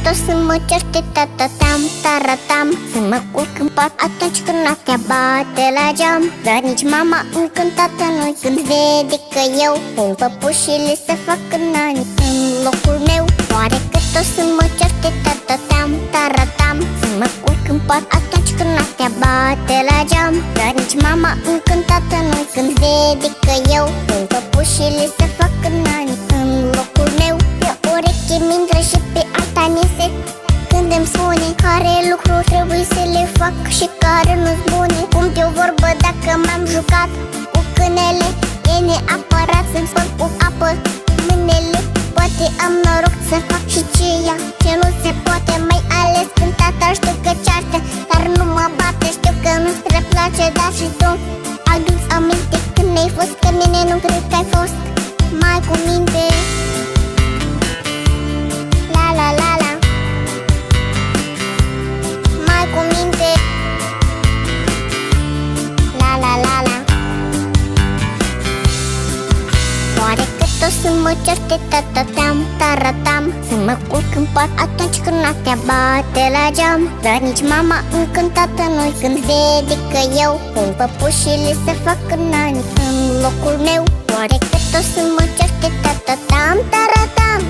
tot să mă certe tatatam, taratam, să mă culc în pat atunci când noaptea bate la geam. Dar nici mama încântată nu când vede că eu pun păpușile să fac nani în locul meu. Oare că tot să mă certe tatatam, taratam, să mă culc în pat atunci când noaptea bate la geam. Dar nici mama încântată nu când vede că eu pun păpușile să fac nani în locul meu. Pe ureche mi-intră și pe alta niese când îmi spune care lucruri trebuie să le fac și care nu-s bune. Cum pe o vorbă dacă m-am jucat cu câinele, e neapărat să-mi spăl cu apă mâinile. Poate am noroc să fac și ceea ce nu se poate, mai ales când tata știu că ceartă, dar nu mă bate. Știu că nu-ți prea place, dar și tu adu-ți aminte când ai fost, că mine nu cred că ai fost. Mai cu minte, la la la la, mai cu minte, la la la la. Oare că tot să mă certe tatatam, taratam, să mă culc în pat atunci când noaptea bate la geam. Dar nici mama încântată nu-i când vede că eu pun păpușile să fac nani în locul meu. Oare că tot să mă certe tatatam, taratam,